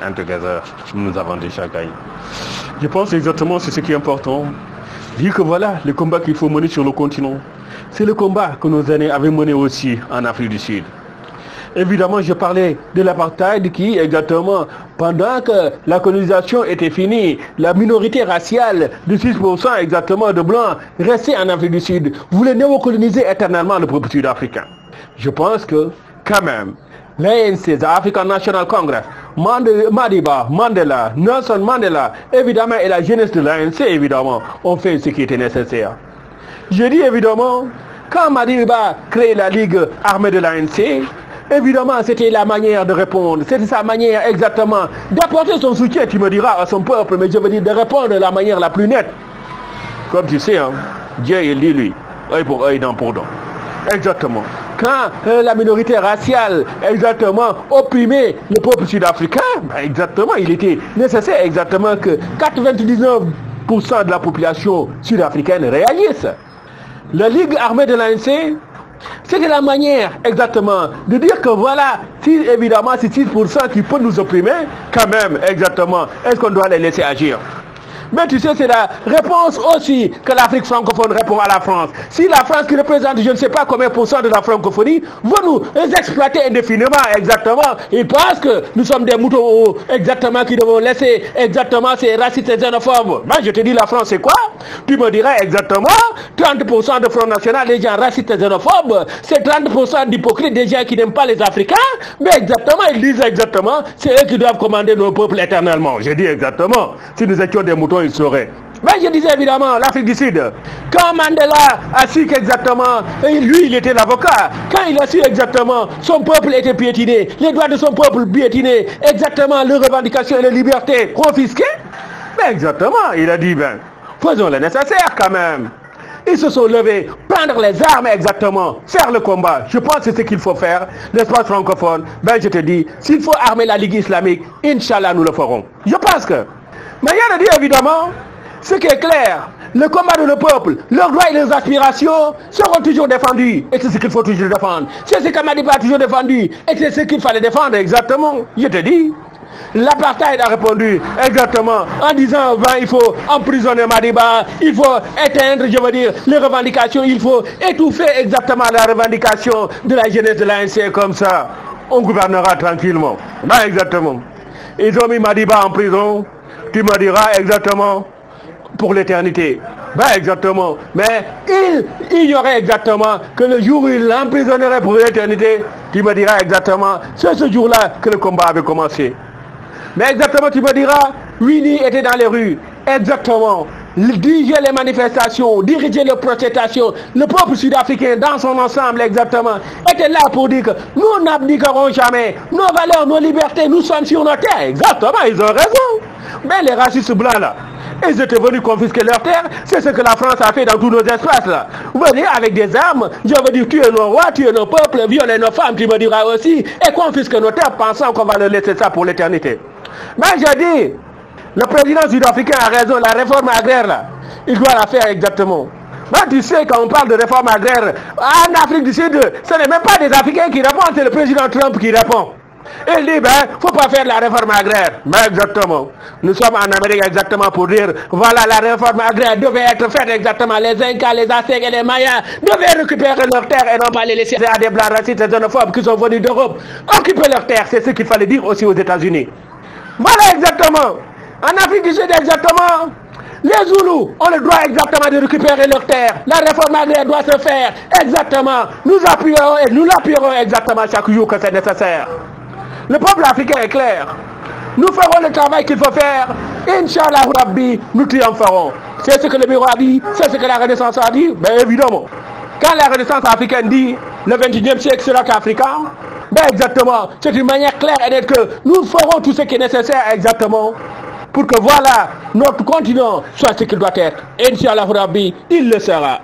and together, nous avons déjà gagné. Je pense exactement c'est ce qui est important. Dire que voilà, le combat qu'il faut mener sur le continent, c'est le combat que nos aînés avaient mené aussi en Afrique du Sud. Évidemment, je parlais de l'apartheid qui, exactement, pendant que la colonisation était finie, la minorité raciale de 6% exactement de blancs restait en Afrique du Sud, voulait néocoloniser éternellement le peuple sud-africain. Je pense que, quand même, l'ANC, African National Congress, Madiba, Mandela, Nelson Mandela, évidemment, et la jeunesse de l'ANC, évidemment, ont fait ce qui était nécessaire. Je dis évidemment, quand Madiba crée la Ligue armée de l'ANC, évidemment, c'était la manière de répondre, c'était sa manière exactement d'apporter son soutien, tu me diras, à son peuple, mais je veux dire de répondre de la manière la plus nette. Comme tu sais, hein, Dieu il dit lui, œil pour œil, dent pour dent. Exactement. Quand la minorité raciale, exactement, opprimait le peuple sud-africain, ben exactement, il était nécessaire exactement que 99% de la population sud-africaine réagisse. La Ligue armée de l'ANC, c'était la manière exactement de dire que voilà, si évidemment c'est 6% qui peut nous opprimer, quand même, exactement, est-ce qu'on doit les laisser agir? Mais tu sais, c'est la réponse aussi que l'Afrique francophone répond à la France. Si la France qui représente je ne sais pas combien % de la francophonie veut nous exploiter indéfiniment, exactement, ils pensent que nous sommes des moutons exactement qui devons laisser exactement ces racistes et xénophobes. Ben, je te dis la France c'est quoi? Tu me dirais exactement 30% de Front National des gens racistes et xénophobes, c'est 30% d'hypocrites des gens qui n'aiment pas les Africains, mais exactement, ils disent exactement, c'est eux qui doivent commander nos peuples éternellement. Je dis exactement, si nous étions des moutons, il saurait. Mais je disais évidemment l'Afrique du Sud. Quand Mandela a su qu'exactement, lui il était l'avocat, quand il a su exactement son peuple était piétiné, les droits de son peuple piétinés, exactement leurs revendications et les libertés confisquées, mais exactement, il a dit ben, faisons le nécessaire quand même. Ils se sont levés, prendre les armes exactement, faire le combat. Je pense que c'est ce qu'il faut faire. L'espace francophone, ben je te dis, s'il faut armer la Ligue islamique, Inch'Allah nous le ferons. Je pense que. Mais il y a dit évidemment, ce qui est clair, le combat de le peuple, leurs droits et leurs aspirations seront toujours défendus. Et c'est ce qu'il faut toujours défendre. C'est ce que Madiba a toujours défendu. Et c'est ce qu'il fallait défendre exactement. Je te dis. L'apartheid a répondu exactement en disant ben, il faut emprisonner Madiba, il faut éteindre, je veux dire, les revendications, il faut étouffer exactement la revendication de la jeunesse de l'ANC comme ça. On gouvernera tranquillement. Ben, exactement. Ils ont mis Madiba en prison. Tu me diras exactement pour l'éternité. Ben exactement. Mais il ignorait exactement que le jour où il l'emprisonnerait pour l'éternité, tu me diras exactement, c'est ce jour-là que le combat avait commencé. Mais exactement, tu me diras, Winnie était dans les rues. Exactement. Diriger les manifestations, diriger les protestations. Le peuple sud-africain dans son ensemble, exactement, était là pour dire que nous n'abdiquerons jamais. Nos valeurs, nos libertés, nous sommes sur nos terres. Exactement, ils ont raison. Mais les racistes blancs là, ils étaient venus confisquer leurs terres. C'est ce que la France a fait dans tous nos espaces là. Venez avec des armes, je veux dire tuer nos rois, tuer nos peuples, violer nos femmes, tu me diras aussi, et confisquer nos terres pensant qu'on va leur laisser ça pour l'éternité. Mais je dis, le président sud-africain a raison, la réforme agraire là, il doit la faire exactement. Mais tu sais, quand on parle de réforme agraire, en Afrique du Sud, ce n'est même pas des Africains qui répondent, c'est le président Trump qui répond. Il dit, ben, faut pas faire la réforme agraire. Mais exactement. Nous sommes en Amérique exactement pour dire, voilà, la réforme agraire devait être faite exactement. Les Incas, les Aztèques et les Mayas devaient récupérer leurs terres et non pas les laisser à des blancs racistes et xénophobes qui sont venus d'Europe. Occuper leurs terres, c'est ce qu'il fallait dire aussi aux États-Unis. Voilà exactement. En Afrique du Sud exactement. Les Zoulous ont le droit exactement de récupérer leurs terres. La réforme agraire doit se faire exactement. Nous appuierons et nous l'appuierons exactement chaque jour que c'est nécessaire. Le peuple africain est clair. Nous ferons le travail qu'il faut faire. Inch'Allah Rabbi, nous triompherons. C'est ce que le bureau a dit, c'est ce que la Renaissance a dit. Ben évidemment. Quand la Renaissance africaine dit le 21e siècle sera qu'africain, ben exactement, c'est une manière claire et nette que nous ferons tout ce qui est nécessaire exactement pour que voilà, notre continent soit ce qu'il doit être. Inch'Allah Rabbi, il le sera.